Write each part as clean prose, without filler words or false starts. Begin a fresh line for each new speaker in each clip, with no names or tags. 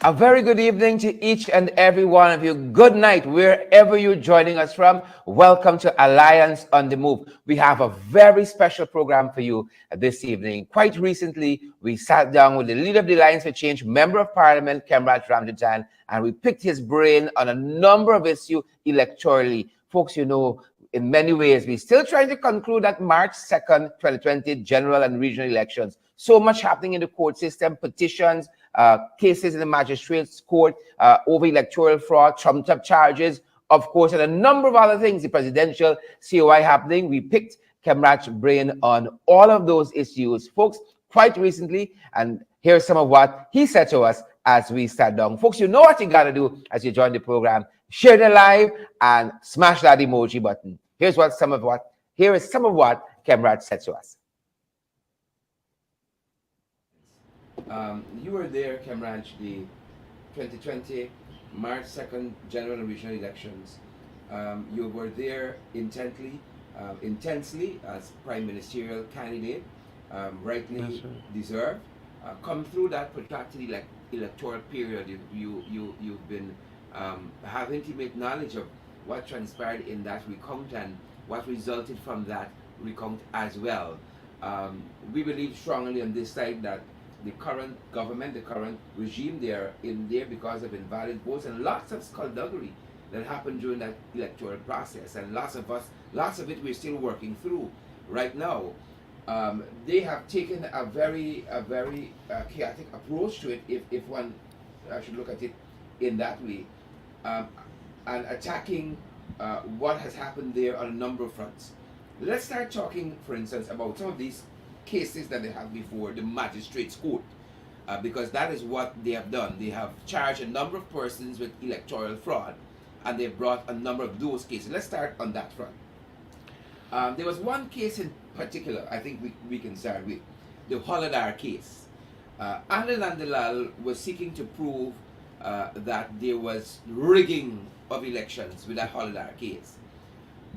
A very good evening to each and every one of you. Good night, wherever you're joining us from. Welcome to Alliance on the Move. We have a very special program for you this evening. Quite recently, we sat down with the leader of the Alliance for Change, Member of Parliament, Kemrat Ramjitan, and we picked his brain on a number of issues electorally. Folks, you know, in many ways, we're still trying to conclude that March 2nd, 2020 general and regional elections. So much happening in the court system, petitions, cases in the magistrates court over electoral fraud, trumped up charges, of course, and a number of other things, the presidential COI happening. We picked Kemrat's brain on all of those issues, folks, quite recently, and here's some of what he said to us as we sat down. Folks, you know what you got to do as you join the program. Share the live and smash that emoji button. Here is some of what Kemrat said to us. You were there, Kemraj, the 2020 March 2nd general and regional elections. You were there intensely as prime ministerial candidate, rightly deserved. Come through that protracted electoral period, you've been have intimate knowledge of what transpired in that recount and what resulted from that recount as well. We believe strongly on this side that the current government, the current regime, they are in there because of invalid votes and lots of skullduggery that happened during that electoral process, and lots of it we're still working through right now. They have taken a very chaotic approach to it, if one should look at it in that way, and attacking what has happened there on a number of fronts. Let's start talking, for instance, about some of these cases that they have before the magistrates court, because that is what they have done. They have charged a number of persons with electoral fraud, and they brought a number of those cases. Let's start on that front. There was one case in particular I think we can start with, the Holodar case. Anil Nandalal was seeking to prove that there was rigging of elections with that Holodar case.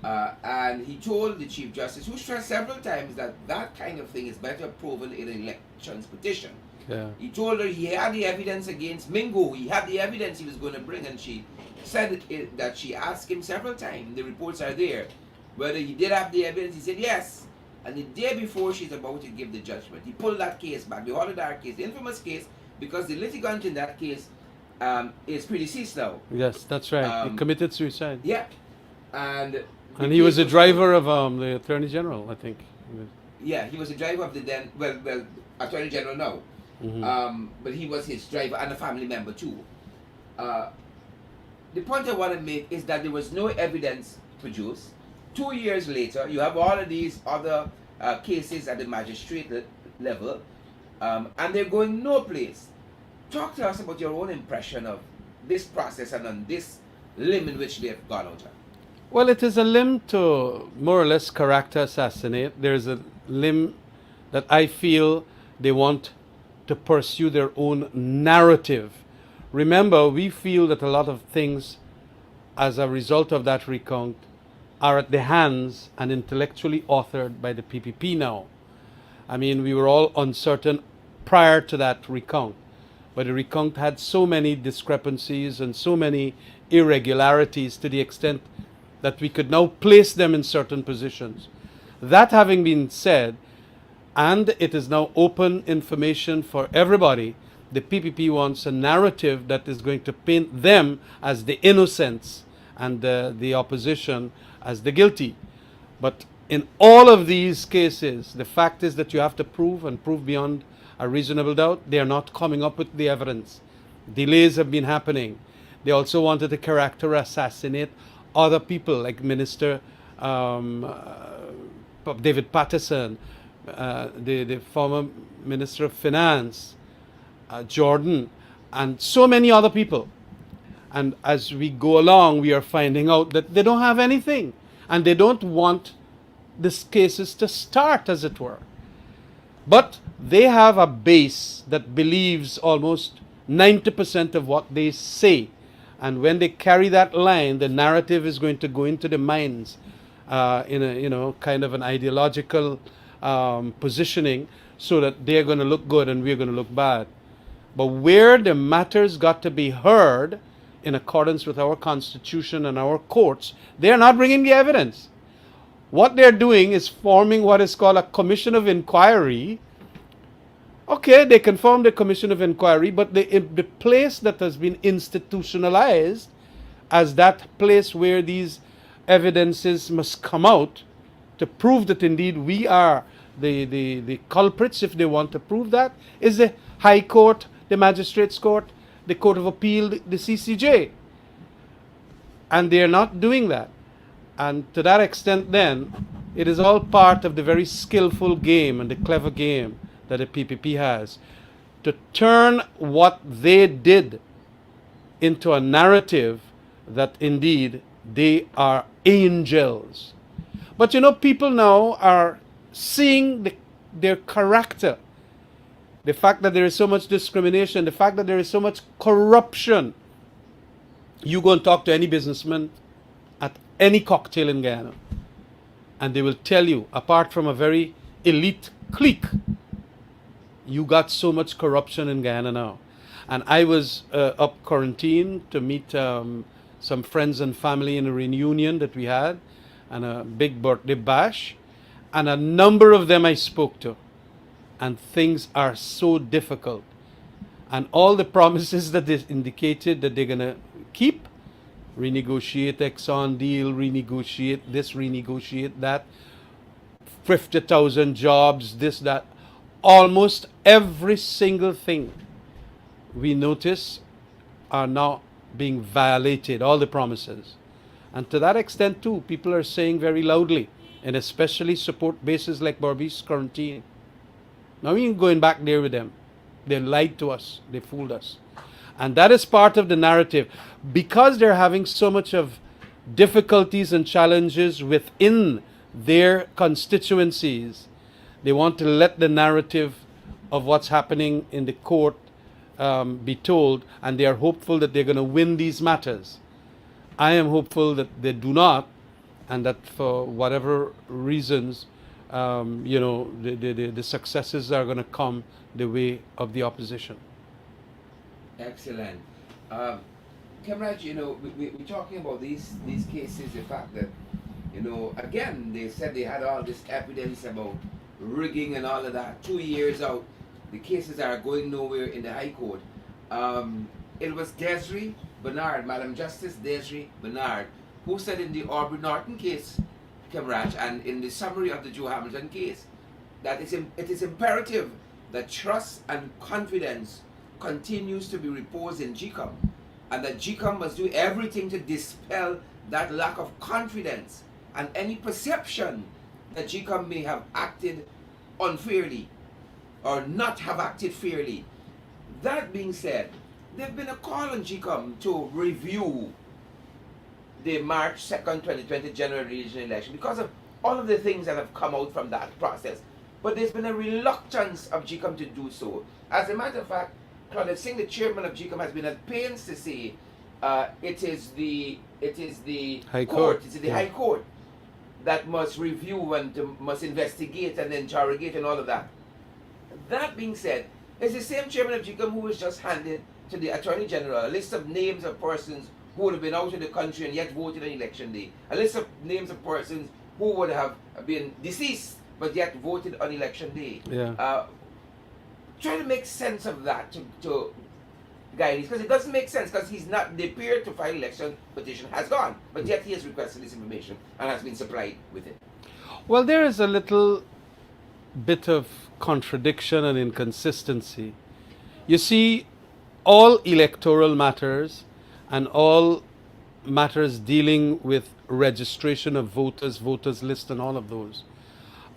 And he told the Chief Justice, who stressed several times that that kind of thing is better proven in an elections petition. Yeah. He told her he had the evidence against Mingo, he had the evidence he was going to bring, and she said that she asked him several times, the reports are there, whether he did have the evidence. He said yes. And the day before she's about to give the judgment, he pulled that case back, the Holodar case, the infamous case, because the litigant in that case is predeceased now.
Yes, that's right. He committed suicide.
Yeah. And
he was a driver of the Attorney General, I think.
Yeah, he was a driver of the then, well, Attorney General now. Mm-hmm. But he was his driver and a family member too. The point I want to make is that there was no evidence produced. 2 years later, you have all of these other cases at the magistrate level, and they're going no place. Talk to us about your own impression of this process and on this limb in which they've gone out on.
Well, it is a limb to more or less character assassinate. There's a limb that I feel they want to pursue their own narrative. Remember, we feel that a lot of things as a result of that recount are at the hands and intellectually authored by the PPP now. I mean, we were all uncertain prior to that recount, but the recount had so many discrepancies and so many irregularities to the extent that we could now place them in certain positions. That having been said, and it is now open information for everybody, the PPP wants a narrative that is going to paint them as the innocents and the opposition as the guilty. But in all of these cases, the fact is that you have to prove and prove beyond a reasonable doubt. They are not coming up with the evidence. Delays have been happening. They also wanted to character assassinate other people like Minister David Patterson, the former Minister of Finance, Jordan, and so many other people. And as we go along, we are finding out that they don't have anything. And they don't want these cases to start, as it were. But they have a base that believes almost 90% of what they say. And when they carry that line, the narrative is going to go into the minds in a kind of an ideological positioning, so that they're going to look good and we're going to look bad. But where the matters got to be heard in accordance with our constitution and our courts, they are not bringing the evidence. What they're doing is forming what is called a commission of inquiry. Okay, they can form the commission of inquiry, but the place that has been institutionalized as that place where these evidences must come out to prove that indeed we are the culprits, if they want to prove that, is the High Court, the Magistrates Court, the Court of Appeal, the CCJ. And they're not doing that. And to that extent, then, it is all part of the very skillful game and the clever game that the PPP has to turn what they did into a narrative that indeed they are angels. But you know, people now are seeing their character. The fact that there is so much discrimination, the fact that there is so much corruption. You go and talk to any businessman at any cocktail in Guyana, and they will tell you, apart from a very elite clique, you got so much corruption in Guyana now. And I was up quarantine to meet some friends and family in a reunion that we had, and a big birthday bash, and a number of them I spoke to, and things are so difficult, and all the promises that they indicated that they're gonna keep, renegotiate Exxon deal, renegotiate this, renegotiate that, 50,000 jobs, this, that, almost every single thing we notice are now being violated, all the promises. And to that extent too, people are saying very loudly, and especially support bases like Berbice quarantine. Now we ain't going back there with them. They lied to us, they fooled us. And that is part of the narrative. Because they're having so much of difficulties and challenges within their constituencies, they want to let the narrative of what's happening in the court be told, and they are hopeful that they're going to win these matters. I am hopeful that they do not, and that for whatever reasons, the successes are going to come the way of the opposition.
Excellent. Kemraj, we're talking about these cases, the fact that, again, they said they had all this evidence about rigging and all of that. 2 years out, the cases are going nowhere in the High Court. It was Desiree Bernard, Madam Justice Desiree Bernard, who said in the Aubrey Norton case, Kemraj, and in the summary of the Joe Hamilton case, that it is imperative that trust and confidence continues to be reposed in GCOM, and that GCOM must do everything to dispel that lack of confidence and any perception that GCOM may have acted unfairly or not have acted fairly. That being said, there's been a call on GCOM to review the March 2nd, 2020 general regional election because of all of the things that have come out from that process. But there's been a reluctance of GCOM to do so. As a matter of fact, Claudette Singh, the chairman of GCOM, has been at pains to say it is the
High Court.
It is the High Court that must review and must investigate and interrogate and all of that. That being said, it's the same chairman of GCOM who was just handed to the Attorney General a list of names of persons who would have been out of the country and yet voted on election day. A list of names of persons who would have been deceased but yet voted on election day.
Yeah.
Try to make sense of that to Guyanese, because it doesn't make sense, because he's not, the period to file election petition has gone, but yet he has requested this information and has been supplied with it.
Well, there is a little bit of contradiction and inconsistency. You see, all electoral matters and all matters dealing with registration of voters, voters list and all of those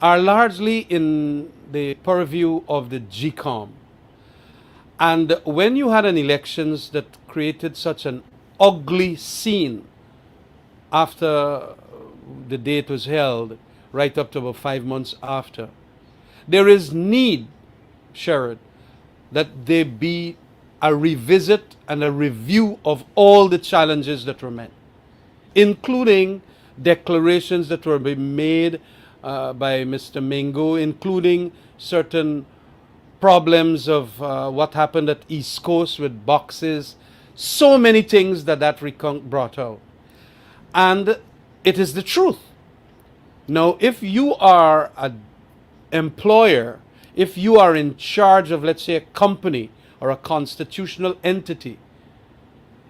are largely in the purview of the GCOM. And when you had an elections that created such an ugly scene after the date was held, right up to about 5 months after, there is need, Sherrod, that there be a revisit and a review of all the challenges that were met, including declarations that were being made by Mr. Mingo, including certain problems of what happened at East Coast with boxes, so many things that recount brought out. And it is the truth. Now, if you are an employer, if you are in charge of, let's say, a company or a constitutional entity,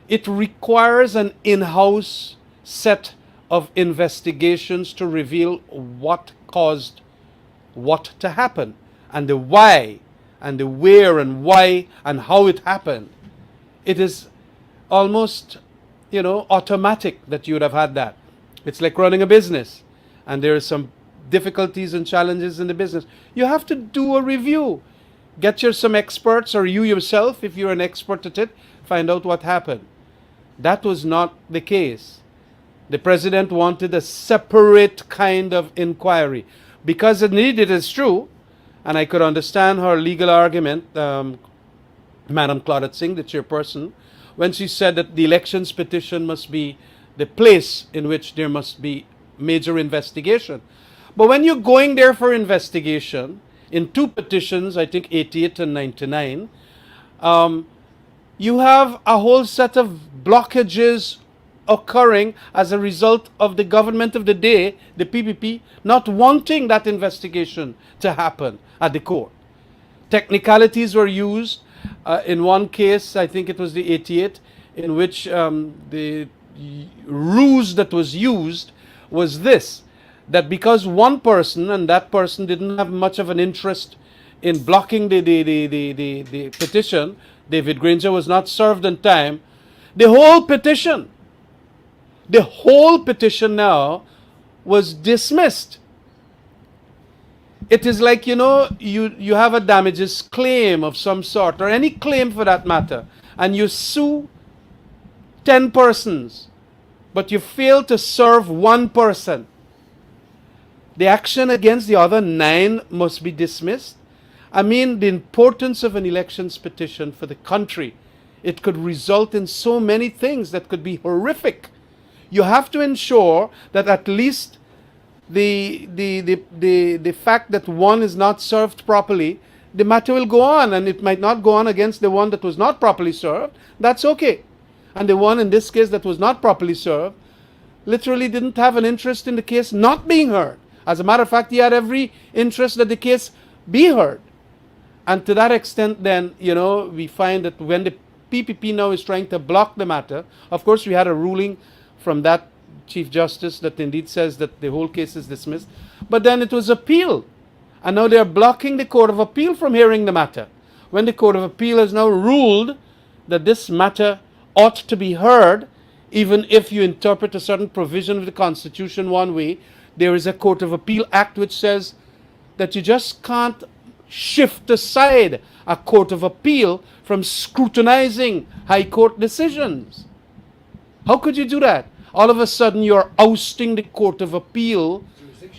it requires an in-house set of investigations to reveal what caused what to happen, and the why, and the where and why and how it happened. It is almost, automatic that you would have had that. It's like running a business, and there are some difficulties and challenges in the business. You have to do a review. Get some experts, or you yourself, if you're an expert at it, find out what happened. That was not the case. The president wanted a separate kind of inquiry. Because indeed it is true, and I could understand her legal argument, Madam Claudette Singh, the chairperson, when she said that the elections petition must be the place in which there must be major investigation. But when you're going there for investigation, in two petitions, I think 88 and 99, you have a whole set of blockages occurring as a result of the government of the day, the PPP, not wanting that investigation to happen at the court. Technicalities were used. In one case, I think it was the 88, in which the ruse that was used was this, that because one person, and that person didn't have much of an interest in blocking the petition, David Granger was not served in time, the whole petition now was dismissed. It is like, you have a damages claim of some sort, or any claim for that matter, and you sue 10 persons, but you fail to serve one person. The action against the other 9 must be dismissed. I mean, the importance of an elections petition for the country, it could result in so many things that could be horrific. You have to ensure that at least the fact that one is not served properly, the matter will go on, and it might not go on against the one that was not properly served. That's okay. And the one in this case that was not properly served literally didn't have an interest in the case not being heard. As a matter of fact, he had every interest that the case be heard. And to that extent, then, we find that when the PPP now is trying to block the matter, of course, we had a ruling from that Chief Justice that indeed says that the whole case is dismissed. But then it was appealed. And now they're blocking the Court of Appeal from hearing the matter. When the Court of Appeal has now ruled that this matter ought to be heard, even if you interpret a certain provision of the Constitution one way, there is a Court of Appeal Act which says that you just can't shift aside a Court of Appeal from scrutinizing High Court decisions. How could you do that? All of a sudden you're ousting the Court of Appeal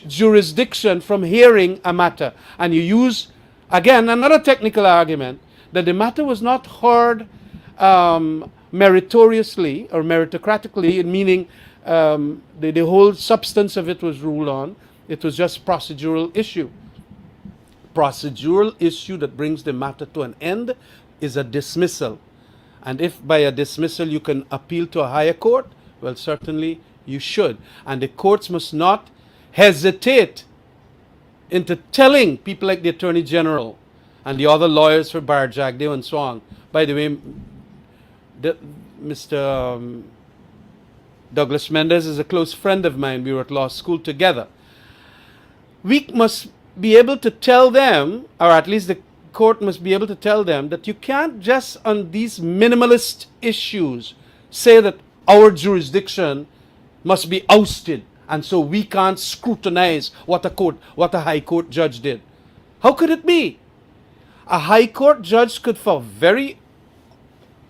jurisdiction from hearing a matter. And you use, again, another technical argument that the matter was not heard meritoriously or meritocratically, meaning the whole substance of it was ruled on. It was just procedural issue. Procedural issue that brings the matter to an end is a dismissal. And if by a dismissal you can appeal to a higher court, well, certainly you should. And the courts must not hesitate into telling people like the Attorney General and the other lawyers for Bar Jagdeo and so on. By the way, Mr. Douglas Mendez is a close friend of mine. We were at law school together. We must be able to tell them, or at least the court must be able to tell them, that you can't just on these minimalist issues say that our jurisdiction must be ousted and so we can't scrutinize what a high court judge did. How could it be? A high court judge could, for very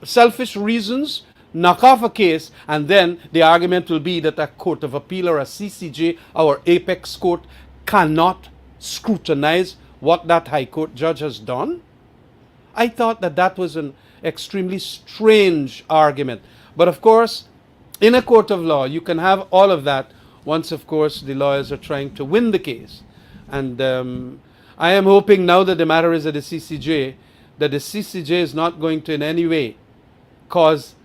selfish reasons, knock off a case, and then the argument will be that a court of appeal or a CCJ, our apex court, cannot scrutinize what that high court judge has done. I thought that was an extremely strange argument. But of course, in a court of law, you can have all of that once, of course, the lawyers are trying to win the case. And I am hoping now that the matter is at the CCJ, that the CCJ is not going to in any way cause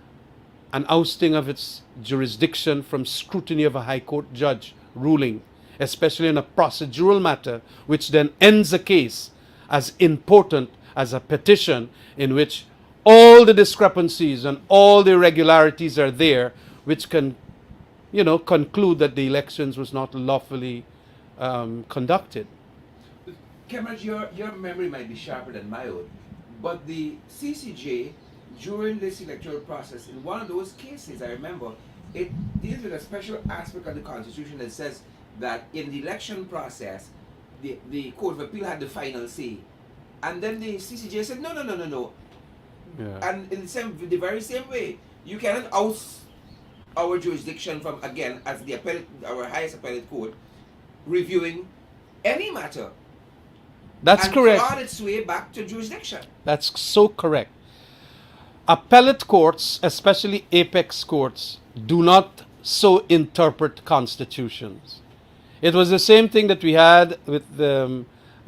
an ousting of its jurisdiction from scrutiny of a High Court judge ruling, especially in a procedural matter, which then ends a case as important as a petition in which all the discrepancies and all the irregularities are there, which can, conclude that the elections was not lawfully conducted.
Cameron, your memory might be sharper than my own, but the CCJ, during this electoral process, in one of those cases, I remember, it deals with a special aspect of the Constitution that says that in the election process, the Court of Appeal had the final say. And then the CCJ said, no, no, no, no, no.
Yeah.
And in the very same way, you cannot oust our jurisdiction from, again, as our highest appellate court, reviewing any matter.
That's
and
correct.
clawed its way back to jurisdiction.
That's so correct. Appellate courts, especially apex courts, do not so interpret constitutions. It was the same thing that we had with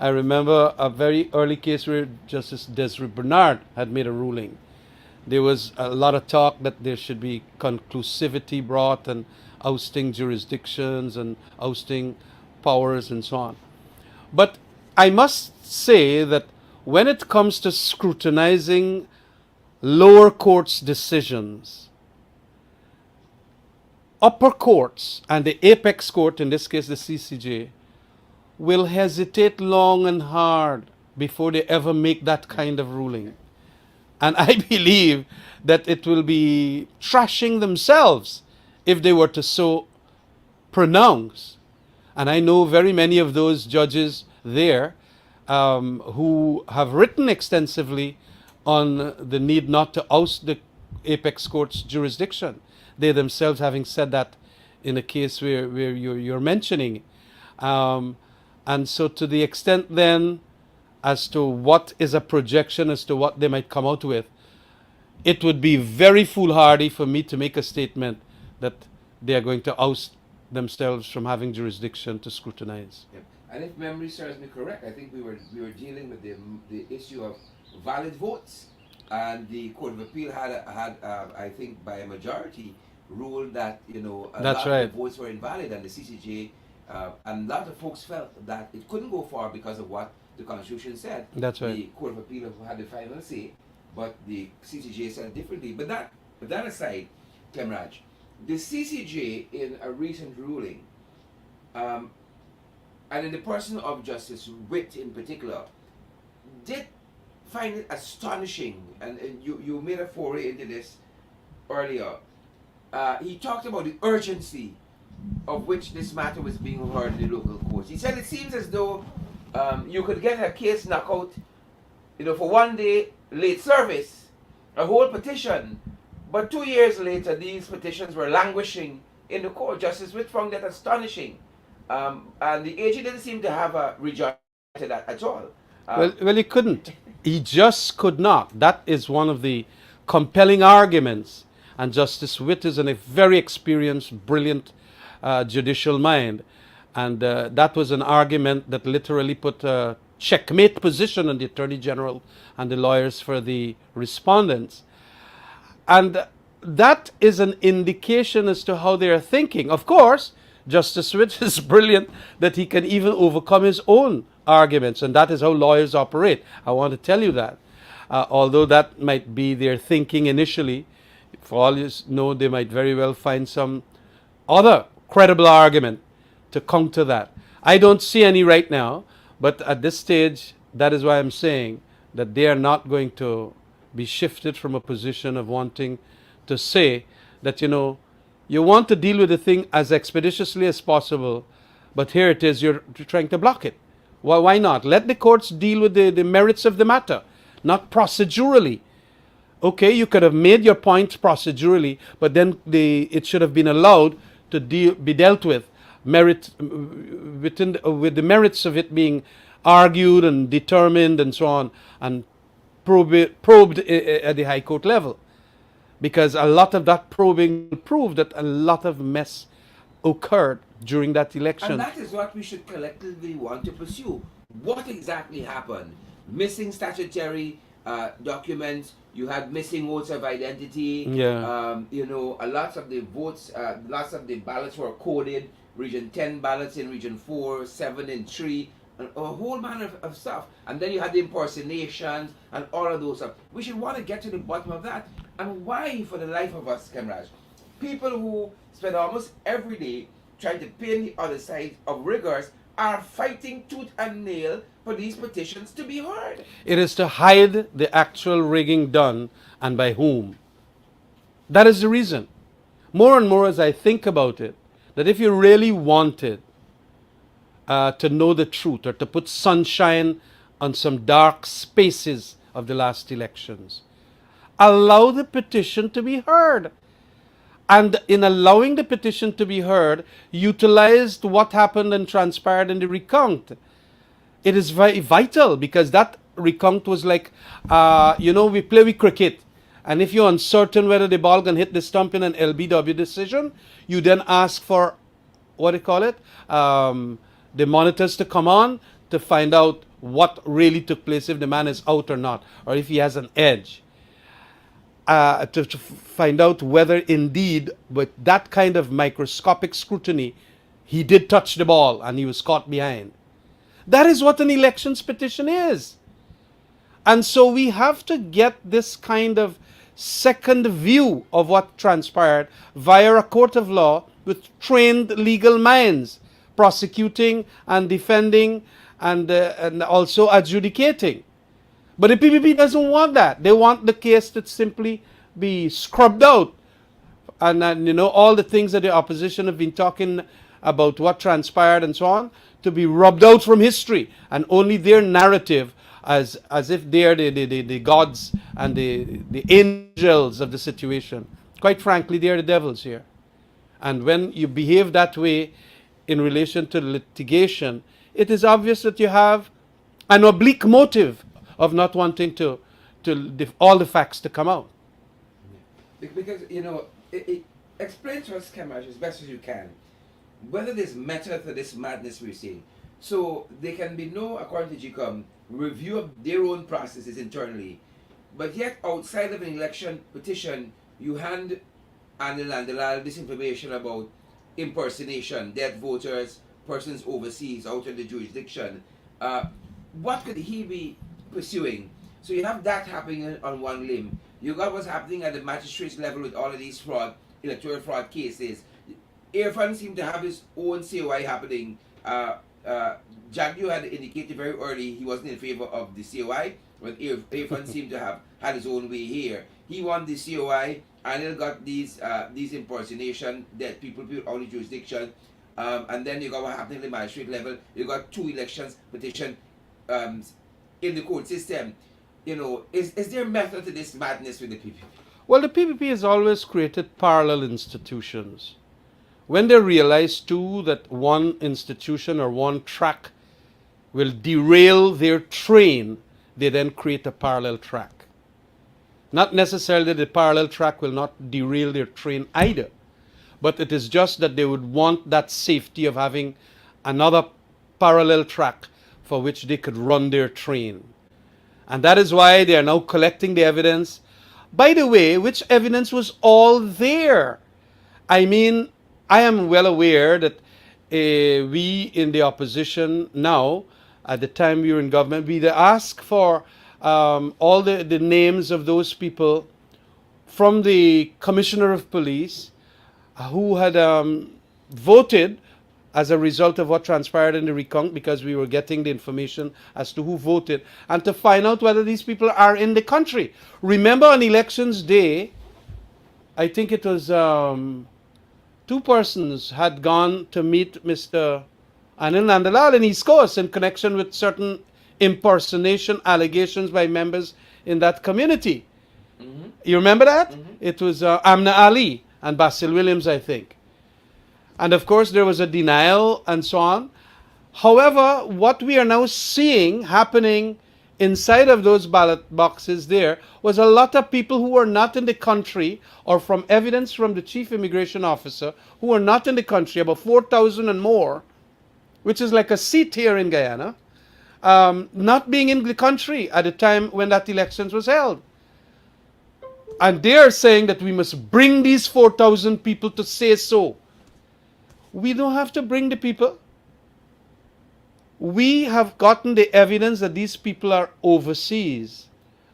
I remember a very early case where Justice Desiree Bernard had made a ruling. There was a lot of talk that there should be conclusivity brought and ousting jurisdictions and ousting powers and so on. But I must say that when it comes to scrutinizing lower courts' decisions, upper courts and the apex court, in this case the CCJ, will hesitate long and hard before they ever make that kind of ruling. And I believe that it will be trashing themselves if they were to so pronounce. And I know very many of those judges there who have written extensively on the need not to oust the apex court's jurisdiction. They themselves having said that in a case where you're mentioning. And so to the extent then as to what is a projection as to what they might come out with, it would be very foolhardy for me to make a statement that they are going to oust themselves from having jurisdiction to scrutinize.
Yep. And if memory serves me correct, I think we were dealing with the issue of valid votes, and the Court of Appeal had I think by a majority ruled that a
That's
lot
right.
of the votes were invalid, and the CCJ and a lot of folks felt that it couldn't go far because of what the Constitution said.
That's right.
The Court of Appeal had the final say, but the CCJ said differently. But that aside, Kemraj, the CCJ in a recent ruling, and in the person of Justice Witt in particular, did find it astonishing, and you made a foray into this earlier. He talked about the urgency of which this matter was being heard in the local courts. He said it seems as though you could get a case knocked out, for one day late service, a whole petition, but 2 years later these petitions were languishing in the court. Justice Witt found that astonishing, and the AG didn't seem to have a rejoice to that at all.
Well, he couldn't. He just could not. That is one of the compelling arguments. And Justice Witt is a very experienced, brilliant judicial mind. And that was an argument that literally put a checkmate position on the Attorney General and the lawyers for the respondents. And that is an indication as to how they are thinking. Of course, Justice Witt is brilliant that he can even overcome his own arguments, and that is how lawyers operate. I want to tell you that. Although that might be their thinking initially, for all you know, they might very well find some other credible argument to counter that. I don't see any right now, but at this stage, that is why I'm saying that they are not going to be shifted from a position of wanting to say that, you want to deal with the thing as expeditiously as possible, but here it is, you're trying to block it. Why not? Let the courts deal with the merits of the matter, not procedurally. Okay, you could have made your points procedurally, but then it should have been allowed to be dealt with with the merits of it being argued and determined and so on, and probed at the High Court level. Because a lot of that probing proved that a lot of mess occurred during that election.
And that is what we should collectively want to pursue. What exactly happened? Missing statutory documents. You had missing votes of identity.
Yeah.
A lot of the votes, lots of the ballots were coded. Region 10 ballots in Region 4, 7 in 3, and a whole manner of stuff. And then you had the impersonations and all of those stuff. We should want to get to the bottom of that. And why, for the life of us, Kemraj, people who spend almost every day trying to pin the other side of rigors are fighting tooth and nail for these petitions to be heard.
It is to hide the actual rigging done and by whom. That is the reason. More and more as I think about it, that if you really wanted to know the truth or to put sunshine on some dark spaces of the last elections, allow the petition to be heard. And in allowing the petition to be heard, utilized what happened and transpired in the recount. It is very vital because that recount was like, we play with cricket. And if you're uncertain whether the ball can hit the stump in an LBW decision, you then ask for, what do you call it? The monitors to come on to find out what really took place, if the man is out or not, or if he has an edge. To find out whether indeed, with that kind of microscopic scrutiny, he did touch the ball and he was caught behind. That is what an elections petition is. And so we have to get this kind of second view of what transpired via a court of law with trained legal minds, prosecuting and defending and also adjudicating. But the PPP doesn't want that. They want the case to simply be scrubbed out. And all the things that the opposition have been talking about, what transpired and so on, to be rubbed out from history. And only their narrative as if they're the gods and the angels of the situation. Quite frankly, they're the devils here. And when you behave that way in relation to litigation, it is obvious that you have an oblique motive of not wanting all the facts to come out.
Because, explain to us, Kemraj, as best as you can, whether there's method to this madness we're seeing. So there can be no, according to GCOM, review of their own processes internally. But yet, outside of an election petition, you hand Anil Nandalal this information about impersonation, dead voters, persons overseas, out of the jurisdiction. What could he be pursuing? So you have that happening on one limb. You got what's happening at the magistrates level with all of these electoral fraud cases. Irfan seemed to have his own COI happening. Jagyu had indicated very early he wasn't in favor of the COI, but Irfan seemed to have had his own way here. He won the COI, Anil got these impersonation that people out of jurisdiction, and then you got what happened at the magistrate level. You got 2 elections petition in the court system. Is there a method to this madness with the PPP?
Well, the PPP has always created parallel institutions. When they realize too that one institution or one track will derail their train, they then create a parallel track. Not necessarily the parallel track will not derail their train either, but it is just that they would want that safety of having another parallel track for which they could run their train. And that is why they are now collecting the evidence. By the way, which evidence was all there? I mean, I am well aware that we in the opposition now, at the time we were in government, we asked for all the names of those people from the Commissioner of Police who had voted as a result of what transpired in the recount, because we were getting the information as to who voted, and to find out whether these people are in the country. Remember on elections day, I think it was 2 persons had gone to meet Mr. Anil Nandalal in East Coast in connection with certain impersonation allegations by members in that community. Mm-hmm. You remember that? Mm-hmm. It was Amna Ali and Basil Williams, I think. And of course, there was a denial and so on. However, what we are now seeing happening inside of those ballot boxes there was a lot of people who were not in the country, or from evidence from the chief immigration officer, who were not in the country, about 4,000 and more, which is like a seat here in Guyana. not being in the country at the time when that elections was held. And they are saying that we must bring these 4,000 people to say so. We don't have to bring the people. We have gotten the evidence that these people are overseas.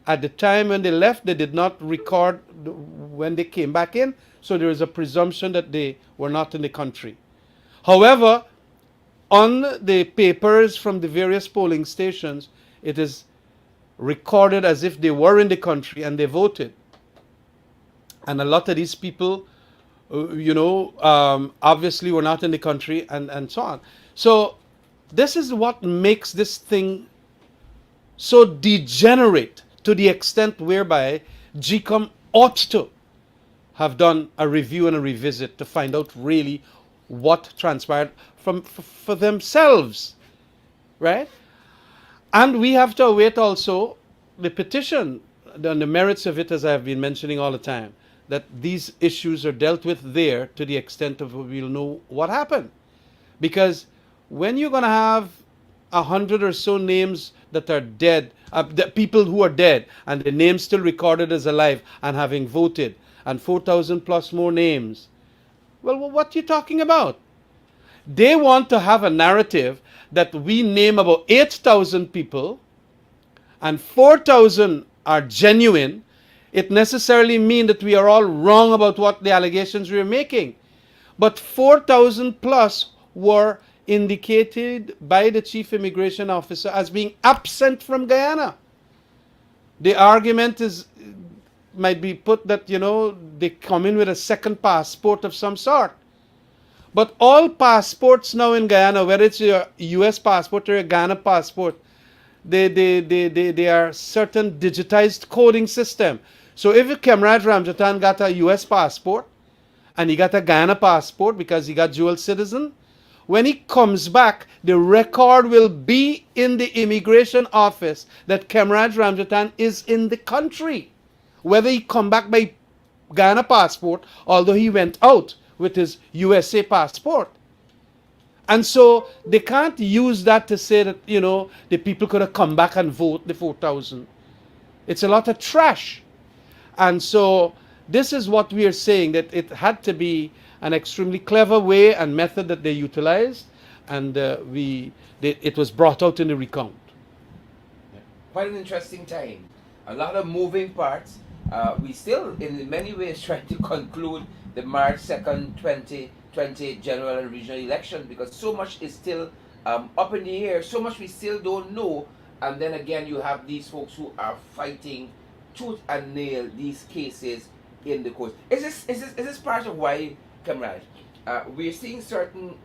At the time when they left, they did not record when they came back in, so there is a presumption that they were not in the country. However, on the papers from the various polling stations, it is recorded as if they were in the country and they voted. And a lot of these people, obviously were not in the country and so on. So this is what makes this thing so degenerate to the extent whereby GCOM ought to have done a review and a revisit to find out really what transpired for themselves, right? And we have to await also the petition on the merits of it, as I have been mentioning all the time, that these issues are dealt with there to the extent of we'll know what happened. Because when you're going to have 100 or so names that are dead, the people who are dead, and the names still recorded as alive and having voted, and 4,000 plus more names, well, what are you talking about? They want to have a narrative that we name about 8,000 people and 4,000 are genuine. It necessarily means that we are all wrong about what the allegations we are making. But 4,000 plus were indicated by the chief immigration officer as being absent from Guyana. The argument might be put that, they come in with a second passport of some sort. But all passports now in Guyana, whether it's your US passport or a Ghana passport, they are certain digitized coding system. So if Kemraj Ramjatan got a US passport and he got a Ghana passport because he got dual citizen, when he comes back, the record will be in the immigration office that Kemraj Ramjatan is in the country. Whether he come back by Ghana passport, although he went out with his USA passport. And so they can't use that to say that, the people could have come back and vote the 4,000. It's a lot of trash. And so this is what we are saying, that it had to be an extremely clever way and method that they utilized, and it was brought out in the recount.
Quite an interesting time. A lot of moving parts. We still, in many ways, trying to conclude the March 2nd, 2020 general and regional election, because so much is still up in the air, so much we still don't know. And then again, you have these folks who are fighting tooth and nail these cases in the courts. Is this part of why, Kamraj, we're seeing certain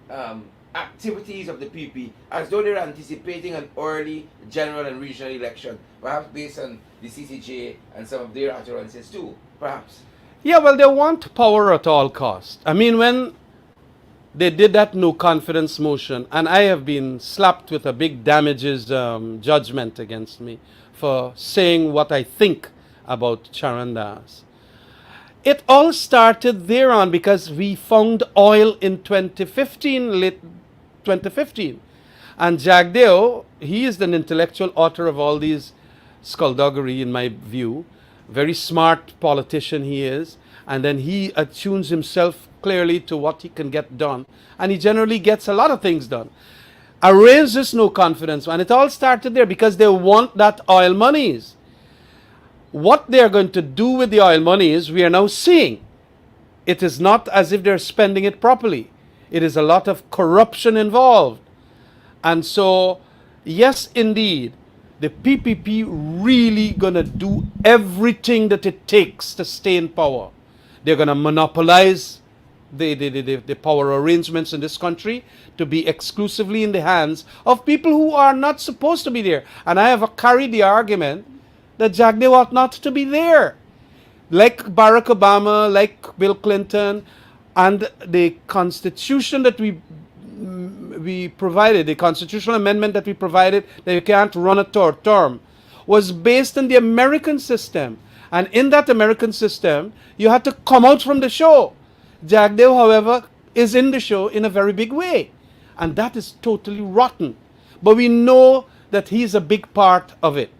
activities of the PP as though they're anticipating an early general and regional election, perhaps based on the CCJ and some of their utterances too, perhaps?
Yeah, well, they want power at all costs. I mean, when they did that no confidence motion, and I have been slapped with a big damages judgment against me for saying what I think about Charan Das. It all started thereon because we found oil in 2015, late 2015. And Jagdeo, he is an intellectual author of all these skullduggery in my view. Very smart politician he is. And then he attunes himself clearly to what he can get done. And he generally gets a lot of things done. Arrange this no confidence. And it all started there because they want that oil monies. What they are going to do with the oil monies, we are now seeing. It is not as if they're spending it properly. It is a lot of corruption involved. And so, yes, indeed, the PPP really going to do everything that it takes to stay in power. They're going to monopolize the power arrangements in this country to be exclusively in the hands of people who are not supposed to be there. And I have carried the argument that Jagdeo ought not to be there. Like Barack Obama, like Bill Clinton, and the constitution that we provided, the constitutional amendment that we provided, that you can't run a term, was based on the American system. And in that American system, you had to come out from the show. Jagdeo, however, is in the show in a very big way. And that is totally rotten. But we know that he's a big part of it.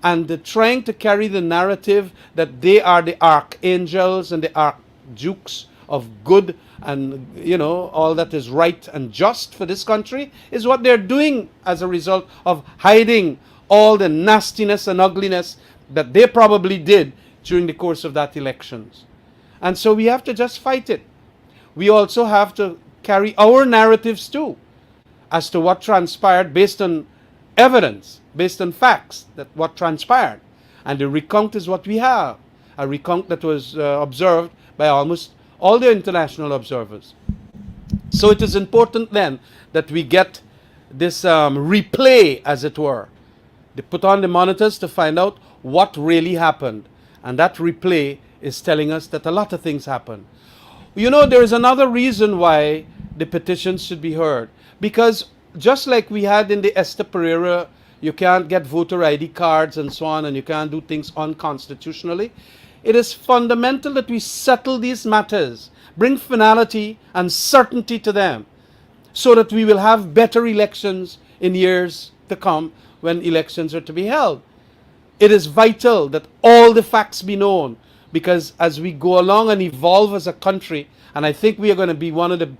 And trying to carry the narrative that they are the archangels and the archdukes of good and, you know, all that is right and just for this country is what they're doing as a result of hiding all the nastiness and ugliness that they probably did during the course of that elections. And so we have to just fight it. We also have to carry our narratives too as to what transpired based on evidence, based on facts, that what transpired. And the recount is what we have, a recount that was observed by almost all the international observers. So it is important then that we get this replay, as it were. They put on the monitors to find out what really happened. And that replay is telling us that a lot of things happened. You know, there is another reason why the petitions should be heard. Because just like we had in the Esther Pereira, you can't get voter ID cards and so on, and you can't do things unconstitutionally, it is fundamental that we settle these matters, bring finality and certainty to them, so that we will have better elections in years to come when elections are to be held. It is vital that all the facts be known, because as we go along and evolve as a country, and I think we are going to be one of the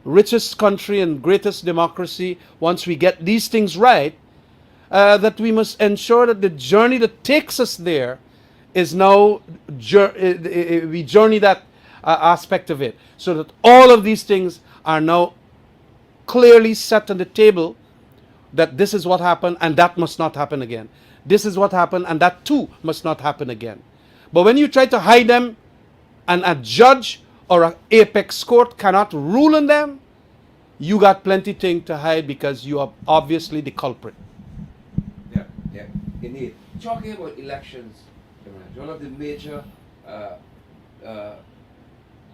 richest country and greatest democracy once we get these things right, that we must ensure that the journey that takes us there is now, we journey that aspect of it, so that all of these things are now clearly set on the table, that this is what happened and that must not happen again. This is what happened and that too must not happen again. But when you try to hide them and a judge or an apex court cannot rule on them, you got plenty thing to hide because you are obviously the culprit.
Yeah, indeed. Talking about elections, one of the major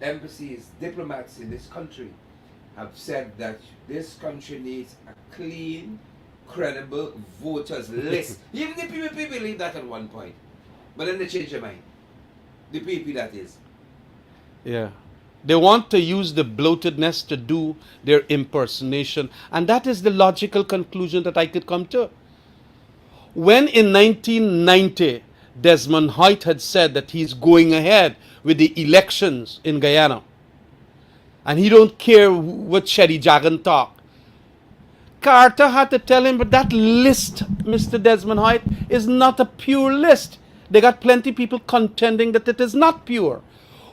embassies, diplomats in this country have said that this country needs a clean, credible voters list. Even the PPP believed that at one point, but then they changed their mind. The PPP, that is.
Yeah. They want to use the bloatedness to do their impersonation. And that is the logical conclusion that I could come to. When in 1990, Desmond Hoyt had said that he's going ahead with the elections in Guyana, and he don't care what Shetty Jagan talk, Carter had to tell him, but that list, Mr. Desmond Hoyt, is not a pure list. They got plenty people contending that it is not pure.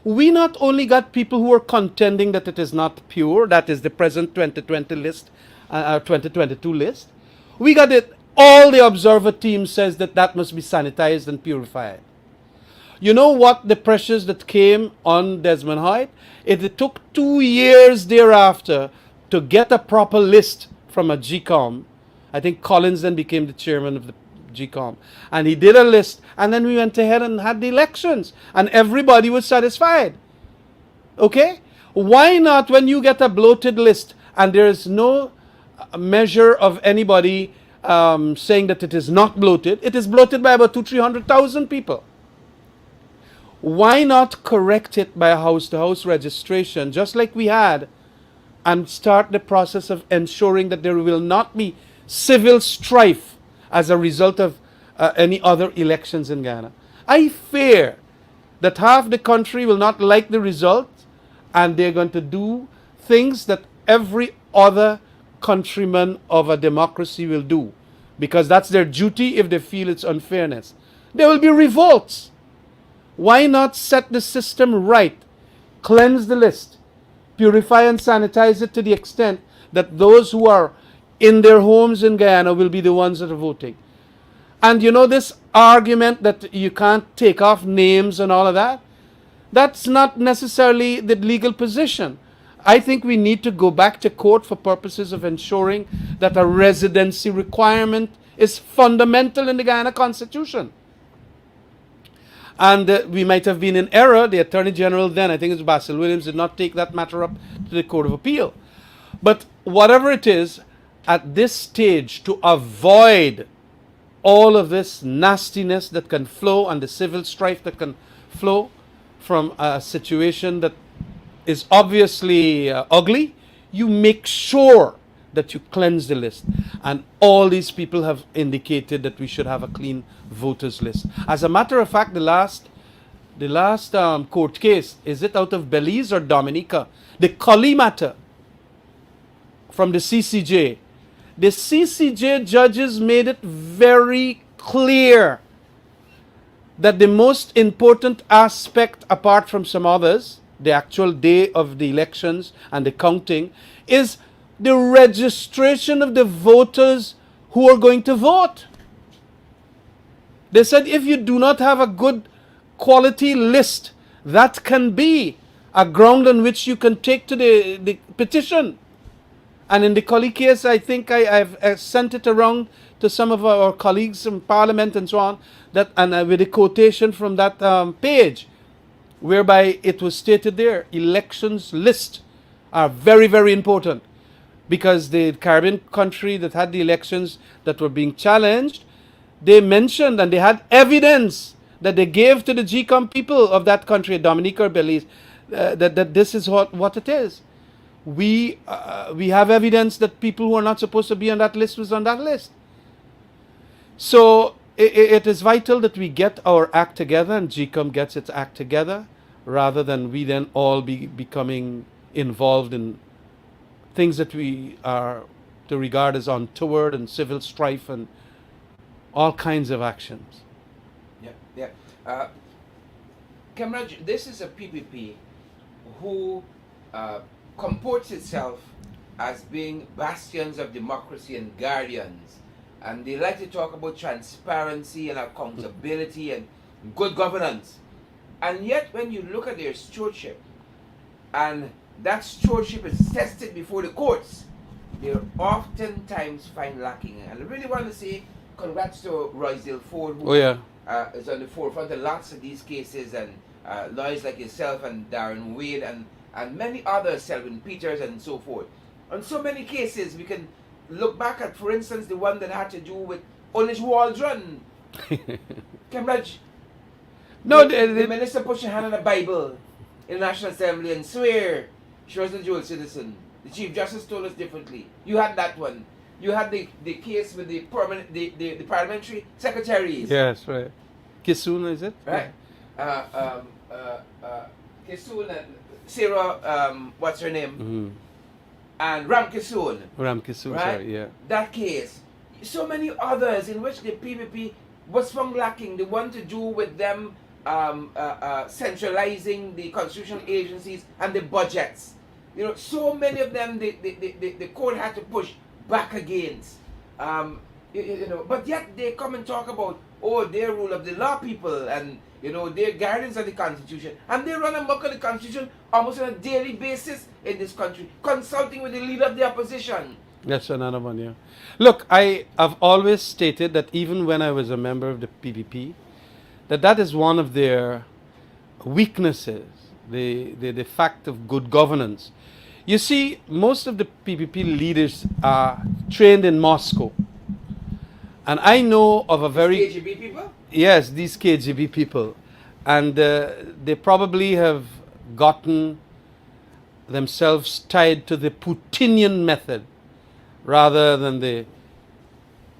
We not only got people who are contending that it is not pure, that is the present 2020 list, 2022 list. We got it. All the observer team says that that must be sanitized and purified. You know what the pressures that came on Desmond Hoyt? It took 2 years thereafter to get a proper list from a GCOM. I think Collins then became the chairman of the GCOM. And he did a list, and then we went ahead and had the elections, and everybody was satisfied. Okay? Why not, when you get a bloated list and there is no measure of anybody saying that it is not bloated, it is bloated by about 200,000-300,000 people. Why not correct it by a house-to-house registration, just like we had, and start the process of ensuring that there will not be civil strife as a result of any other elections in Ghana? I fear that half the country will not like the result, and they're going to do things that every other countryman of a democracy will do, because that's their duty if they feel it's unfairness. There will be revolts. Why not set the system right, cleanse the list, purify and sanitize it to the extent that those who are in their homes in Guyana will be the ones that are voting? And you know, this argument that you can't take off names and all of that, that's not necessarily the legal position. I think we need to go back to court for purposes of ensuring that a residency requirement is fundamental in the Guyana Constitution. And we might have been in error. The Attorney General then, I think it was Basil Williams, did not take that matter up to the Court of Appeal. But whatever it is, at this stage, to avoid all of this nastiness that can flow and the civil strife that can flow from a situation that is obviously ugly, you make sure that you cleanse the list. And all these people have indicated that we should have a clean voters list. As a matter of fact, the last court case, is it out of Belize or Dominica? The Colley matter from the CCJ. The CCJ judges made it very clear that the most important aspect, apart from some others, the actual day of the elections and the counting, is the registration of the voters who are going to vote. They said if you do not have a good quality list, that can be a ground on which you can take to the petition. And in the Colley case, I think I've sent it around to some of our colleagues in Parliament and so on, that and with a quotation from that page, whereby it was stated there, elections list are very, very important, because the Caribbean country that had the elections that were being challenged, they mentioned and they had evidence that they gave to the GCOM people of that country, Dominica or Belize, that this is what it is. We have evidence that people who are not supposed to be on that list was on that list. So it is vital that we get our act together and GCOM gets its act together, rather than we then all be becoming involved in things that we are to regard as untoward and civil strife and all kinds of actions.
Kamraj, this is a PPP who comports itself as being bastions of democracy and guardians. And they like to talk about transparency and accountability and good governance. And yet, when you look at their stewardship, and that stewardship is tested before the courts, they're oftentimes find lacking. And I really want to say congrats to Roysdale Ford, who is on the forefront of lots of these cases, and lawyers like yourself and Darren Wade and many others, Selwyn Peters and so forth. On so many cases, we can look back at, for instance, the one that had to do with Onish Waldron. Cambridge.
No,
the minister put her hand on the Bible in the National Assembly and swear she was a dual citizen. The Chief Justice told us differently. You had that one. You had the case with the parliamentary secretaries.
Yes, right. Kisun, is it?
Right. Kisun and Sarah, what's her name?
Mm-hmm.
And Ram Kisun.
Ram Kisun,
right?
sorry, yeah.
That case. So many others in which the PPP was found lacking. The one to do with them centralizing the constitutional agencies and the budgets. You know, so many of them the court had to push back against. You know, but yet they come and talk about, oh, they're rule of the law people, and you know, they're guardians of the Constitution, and they run amok on the Constitution almost on a daily basis in this country, consulting with the leader of the opposition.
That's another one, yeah. Look, I have always stated that even when I was a member of the PPP, that is one of their weaknesses, the fact of good governance. You see, most of the PPP leaders are trained in Moscow. And I know of a very...
KGB people?
Yes, these KGB people. And they probably have gotten themselves tied to the Putinian method rather than the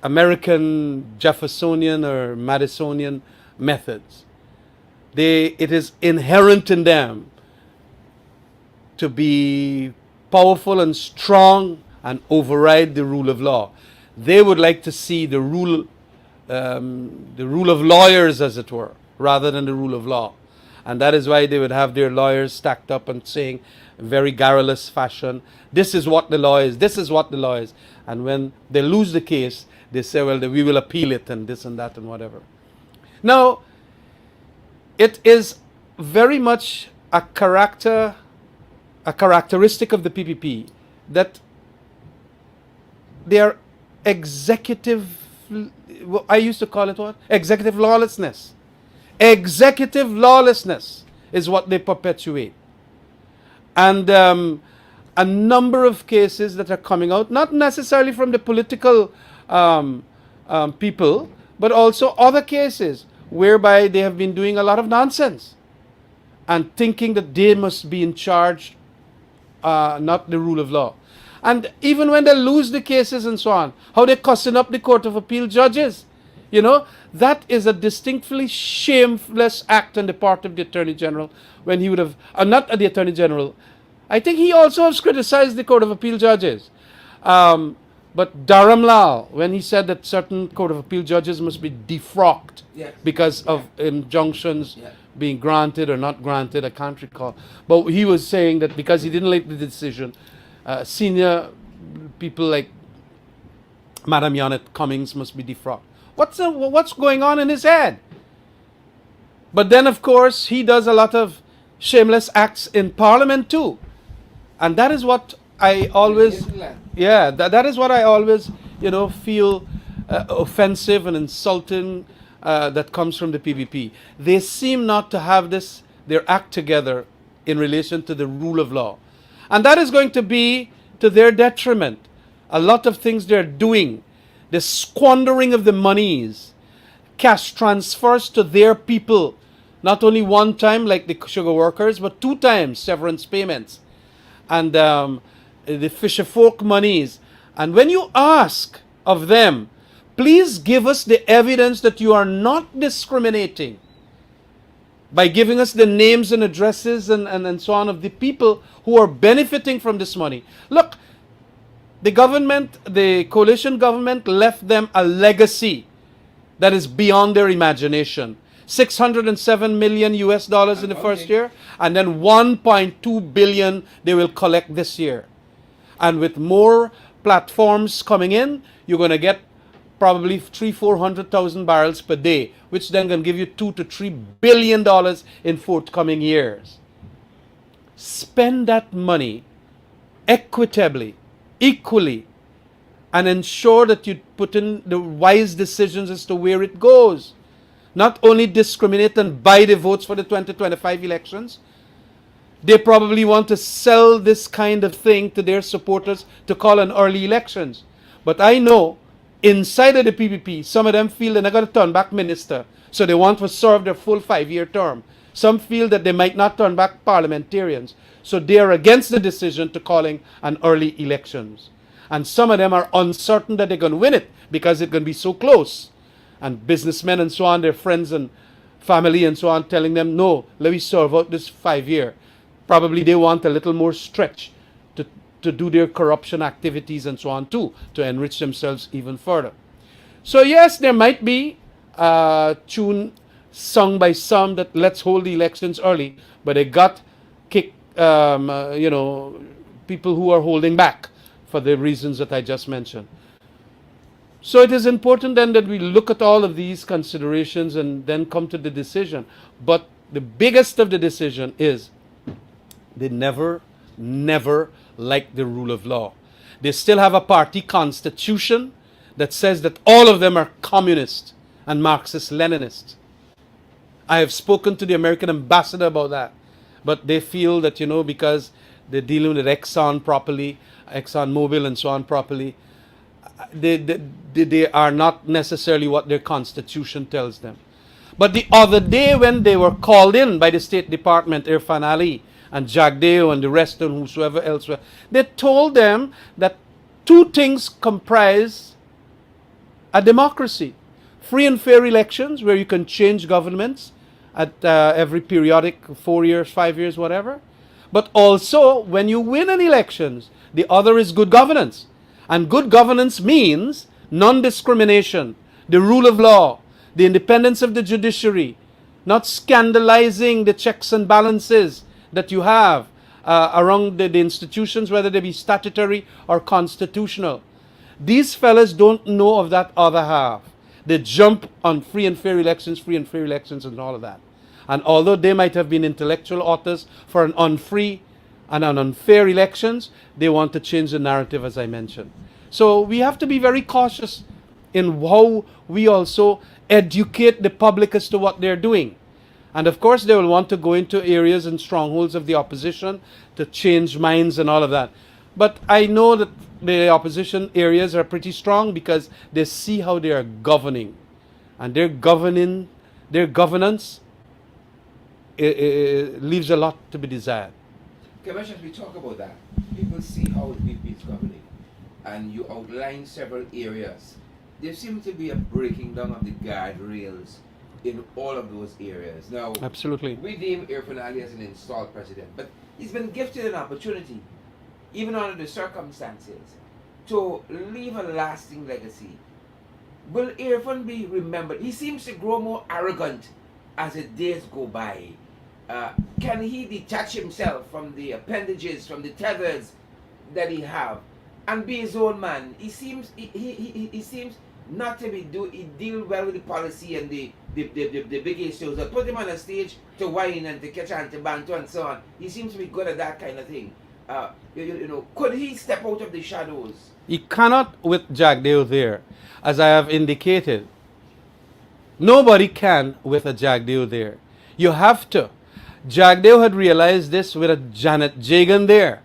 American Jeffersonian or Madisonian methods. It is inherent in them to be powerful and strong and override the rule of law. They would like to see the rule of lawyers, as it were, rather than the rule of law. And that is why they would have their lawyers stacked up and saying, in very garrulous fashion, this is what the law is, this is what the law is. And when they lose the case, they say, well, we will appeal it and this and that and whatever. Now, it is very much a characteristic of the PPP that they are executive, I used to call it what? Executive lawlessness. Executive lawlessness is what they perpetuate. And a number of cases that are coming out, not necessarily from the political people, but also other cases whereby they have been doing a lot of nonsense and thinking that they must be in charge, not the rule of law. And even when they lose the cases and so on, how they're cussing up the Court of Appeal judges. You know, that is a distinctly shameless act on the part of the Attorney General when he would have, not the Attorney General, I think he also has criticized the Court of Appeal judges. But Dharam Lal, when he said that certain Court of Appeal judges must be defrocked
Yes.
because of injunctions
Yeah.
being granted or not granted, I can't recall. But he was saying that because he didn't like the decision, senior people like Madam Janet Cummings must be defrocked. What's going on in his head? But then, of course, he does a lot of shameless acts in Parliament too. And that is what I always, yeah, that is what I always, feel offensive and insulting that comes from the PPP. They seem not to have their act together in relation to the rule of law. And that is going to be to their detriment. A lot of things they're doing, the squandering of the monies, cash transfers to their people, not only one time like the sugar workers, but 2 times severance payments. And the fisher folk monies. And when you ask of them, please give us the evidence that you are not discriminating by giving us the names and addresses and so on of the people who are benefiting from this money. Look, the government, the coalition government left them a legacy that is beyond their imagination. $607 million in the first year, and then 1.2 billion they will collect this year. And with more platforms coming in, you're going to get probably 400,000 barrels per day, which then can give you $2 to $3 billion in forthcoming years. Spend that money equitably, equally, and ensure that you put in the wise decisions as to where it goes. Not only discriminate and buy the votes for the 2025 elections, they probably want to sell this kind of thing to their supporters to call an early elections. But I know inside of the PPP, some of them feel they're not going to turn back minister, so they want to serve their full 5-year term. Some feel that they might not turn back parliamentarians, so they are against the decision to calling an early elections. And some of them are uncertain that they're going to win it because it's going to be so close. And businessmen and so on, their friends and family and so on, telling them, no, let me serve out this 5-year. Probably they want a little more stretch to do their corruption activities and so on too, to enrich themselves even further. So yes, there might be a tune sung by some that let's hold the elections early, but they got kicked, people who are holding back for the reasons that I just mentioned. So it is important then that we look at all of these considerations and then come to the decision. But the biggest of the decision is they never liked the rule of law. They still have a party constitution that says that all of them are communist and Marxist-Leninist. I have spoken to the American ambassador about that. But they feel that, because they're dealing with Exxon properly, ExxonMobil and so on properly, they are not necessarily what their constitution tells them. But the other day when they were called in by the State Department, Irfan Ali and Jagdeo and the rest and whosoever else, they told them that 2 things comprise a democracy. Free and fair elections where you can change governments at every periodic 4 years, 5 years, whatever. But also when you win an elections, the other is good governance. And good governance means non-discrimination, the rule of law, the independence of the judiciary, not scandalizing the checks and balances that you have around the institutions, whether they be statutory or constitutional. These fellas don't know of that other half. They jump on free and fair elections and all of that. And although they might have been intellectual authors for an unfree and an unfair elections, they want to change the narrative, as I mentioned. So we have to be very cautious in how we also educate the public as to what they're doing. And of course, they will want to go into areas and strongholds of the opposition to change minds and all of that. But I know that the opposition areas are pretty strong because they see how they are governing. And their governance leaves a lot to be desired.
Commissioners, we talk about that. people see how the BP is governing, and you outline several areas, there seems to be a breaking down of the guardrails in all of those areas. Now,
Absolutely.
we deem Irfan Ali as an installed president, but he's been gifted an opportunity, even under the circumstances, to leave a lasting legacy. Will Irfan be remembered? He seems to grow more arrogant as the days go by. Can he detach himself from the appendages, from the tethers that he have, and be his own man? He seems not to he deal well with the policy and the big issues. That put him on a stage to whine and to catch on to bantu and so on. He seems to be good at that kind of thing. Could he step out of the shadows?
He cannot with Jagdeo there. As I have indicated, nobody can with a Jagdeo there. You have to. Jagdeo had realized this with a Janet Jagan there.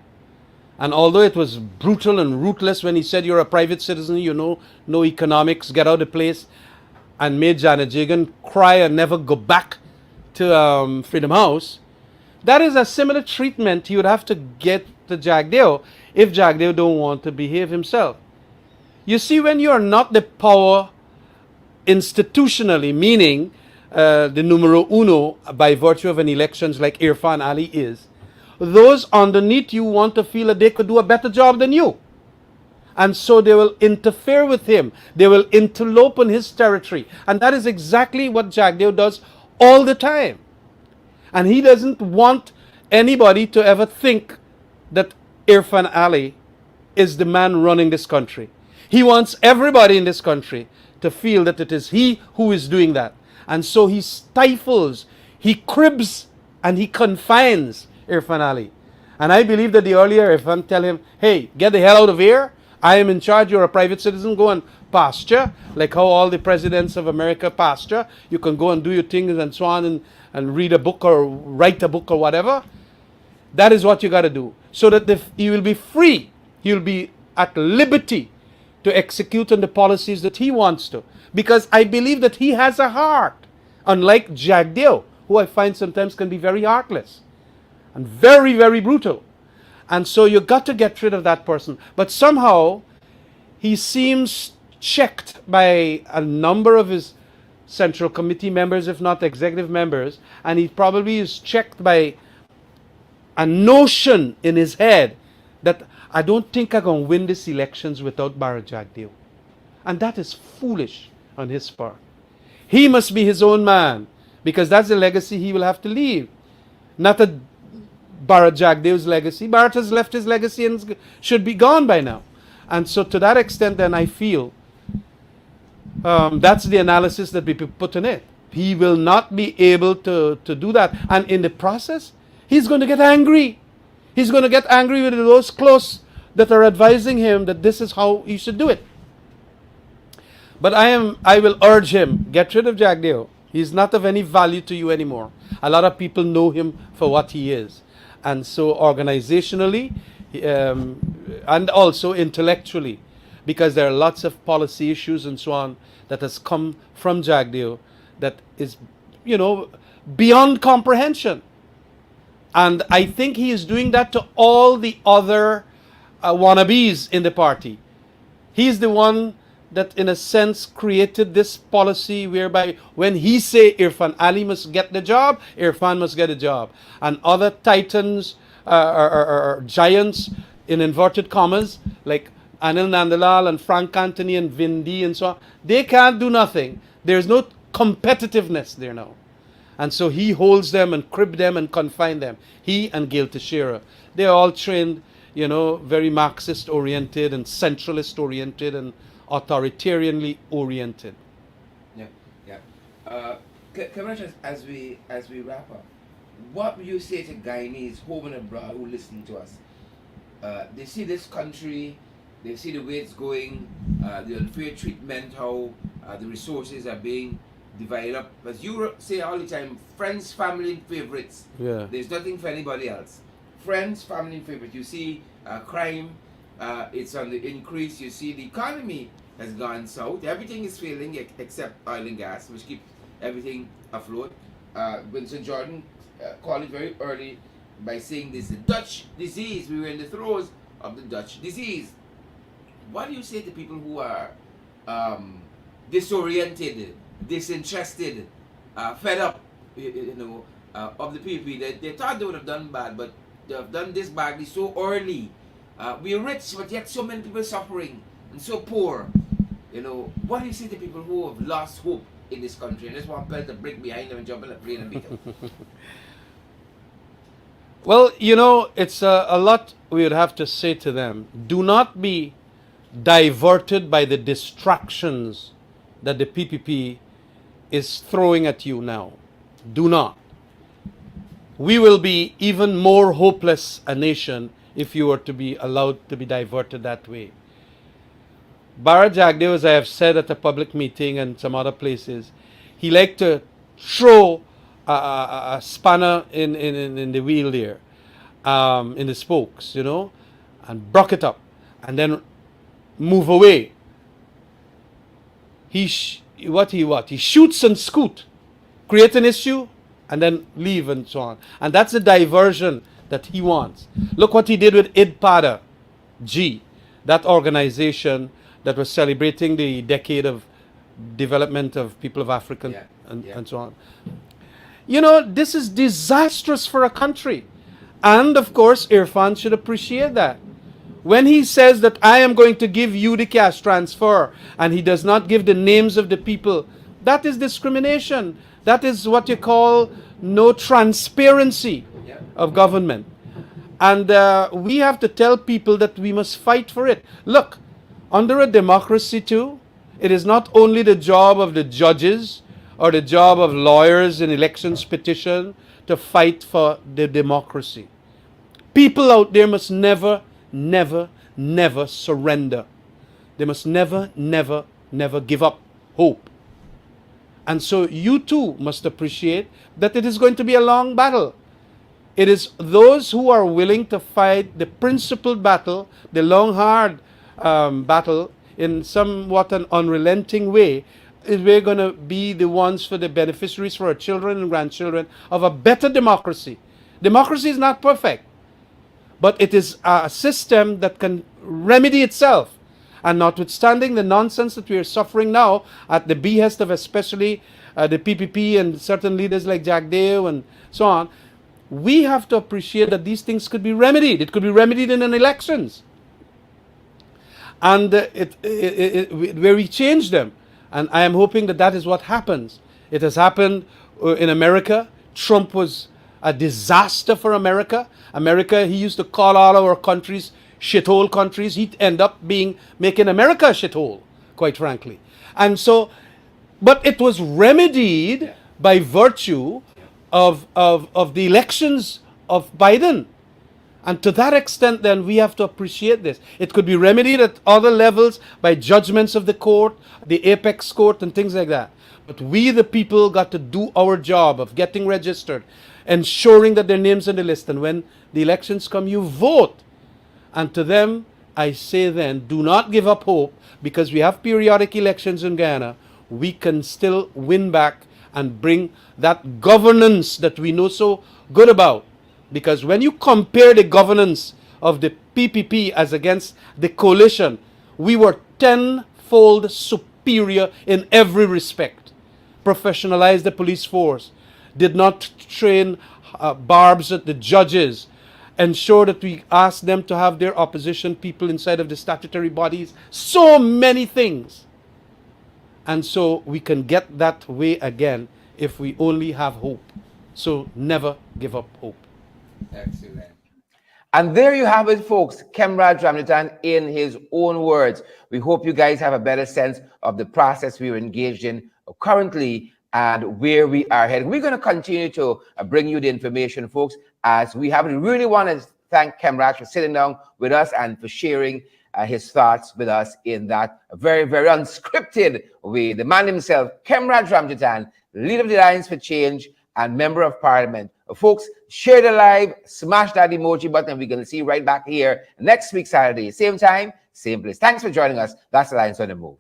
And although it was brutal and ruthless when he said you're a private citizen, you know, no economics, get out of the place, and made Janet Jagan cry and never go back to Freedom House, that is a similar treatment you would have to get to Jagdeo if Jagdeo don't want to behave himself. You see, when you are not the power institutionally, meaning the numero uno by virtue of an elections like Irfan Ali is, those underneath you want to feel that they could do a better job than you. And so they will interfere with him. They will interlope on his territory. And that is exactly what Jagdeo does all the time. And he doesn't want anybody to ever think that Irfan Ali is the man running this country. He wants everybody in this country to feel that it is he who is doing that. And so he stifles, he cribs, and he confines Irfan Ali. And I believe that the earlier Irfan tell him, hey, get the hell out of here. I am in charge. You're a private citizen. Go and pasture, like how all the presidents of America pasture. You can go and do your things and so on and read a book or write a book or whatever. That is what you got to do. So that he will be free. He will be at liberty to execute on the policies that he wants to. Because I believe that he has a heart. Unlike Jagdeo, who I find sometimes can be very heartless and very, very brutal. And so you got to get rid of that person. But somehow he seems checked by a number of his Central Committee members, if not executive members, and he probably is checked by a notion in his head that I don't think I'm going to win these elections without Bharat Jagdeo. And that is foolish on his part. He must be his own man, because that's the legacy he will have to leave. Not a Bharat Jagdeo's legacy. Bharat has left his legacy and should be gone by now. And so to that extent, then I feel that's the analysis that we put in it. He will not be able to do that. And in the process, he's going to get angry. He's going to get angry with those close that are advising him that this is how he should do it. But I will urge him, get rid of Jagdeo. He's not of any value to you anymore. A lot of people know him for what he is. And so organizationally and also intellectually, because there are lots of policy issues and so on that has come from Jagdeo that is, beyond comprehension. And I think he is doing that to all the other wannabes in the party. He's the one that, in a sense, created this policy whereby when he say Irfan Ali must get the job, Irfan must get a job. And other titans or giants, in inverted commas, like Anil Nandalal and Frank Anthony and Vindi and so on, they can't do nothing. There's no competitiveness there now. And so he holds them and crib them and confine them. He and Gail Teixeira. They're all trained, very Marxist-oriented and centralist-oriented and authoritarianly oriented.
Yeah. Kamaran, as we wrap up, what would you say to Guyanese home and abroad who listen to us? They see this country, they see the way it's going, the unfair treatment, how the resources are being divided up. As you say all the time, friends, family, and favorites.
Yeah.
There's nothing for anybody else. Friends, family, and favorites. You see crime, it's on the increase. You see the economy has gone south. Everything is failing except oil and gas, which keeps everything afloat. Vincent Jordan called it very early by saying this, the Dutch disease. We were in the throes of the Dutch disease. What do you say to people who are disoriented, disinterested, fed up, of the PPP? They thought they would have done bad, but they have done this badly so early. We're rich, but yet so many people suffering and so poor. What do you say to people who have lost hope in this country and just want to break behind them and jump in the plane and beat them?
Well, it's a lot we would have to say to them. Do not be diverted by the distractions that the PPP is throwing at you now. Do not. We will be even more hopeless a nation if you were to be allowed to be diverted that way. Bara Jagdev, as I have said at a public meeting and some other places, he liked to throw a spanner in the wheel there, in the spokes, and broke it up, and then move away. He shoots and scoot, create an issue, and then leave and so on. And that's the diversion that he wants. Look what he did with IDPADA G, that organization that was celebrating the decade of development of people of Africa and so on. This is disastrous for a country. And of course, Irfan should appreciate that. When he says that I am going to give you the cash transfer and he does not give the names of the people, that is discrimination. That is what you call no transparency of government. And we have to tell people that we must fight for it. Look, under a democracy too, it is not only the job of the judges or the job of lawyers in elections petition to fight for the democracy. People out there must never, never, never surrender. They must never, never, never give up hope. And so you too must appreciate that it is going to be a long battle. It is those who are willing to fight the principled battle, the long, hard battle in somewhat an unrelenting way, is we're going to be the ones for the beneficiaries, for our children and grandchildren, of a better democracy. Democracy is not perfect, but it is a system that can remedy itself. And notwithstanding the nonsense that we are suffering now at the behest of especially the PPP and certain leaders like Jagdev and so on, we have to appreciate that these things could be remedied. It could be remedied in an elections. And where we change them. And I am hoping that that is what happens. It has happened in America. Trump was a disaster for America. America, he used to call all our countries shithole countries. He'd end up making America a shithole, quite frankly. And so, but it was remedied by virtue of the elections of Biden. And to that extent, then, we have to appreciate this. It could be remedied at other levels by judgments of the court, the apex court, and things like that. But we, the people, got to do our job of getting registered, ensuring that their names on the list. And when the elections come, you vote. And to them, I say then, do not give up hope, because we have periodic elections in Guyana. We can still win back and bring that governance that we know so good about. Because when you compare the governance of the PPP as against the coalition, we were tenfold superior in every respect. Professionalized the police force, did not train barbs at the judges, ensure that we asked them to have their opposition people inside of the statutory bodies, so many things. And so we can get that way again if we only have hope. So never give up hope.
Excellent. And there you have it, folks. Kemraj Ramnath in his own words. We hope you guys have a better sense of the process we are engaged in currently and where we are heading. We're going to continue to bring you the information, folks, as we have. We really want to thank Kemraj for sitting down with us and for sharing his thoughts with us in that very, very unscripted way. The man himself, Kemraj Ramnath, leader of the Alliance for Change and member of Parliament. Folks, share the live, smash that emoji button, and we're going to see you right back here next week, Saturday, same time, same place. Thanks for joining us. That's Alliance on the Move.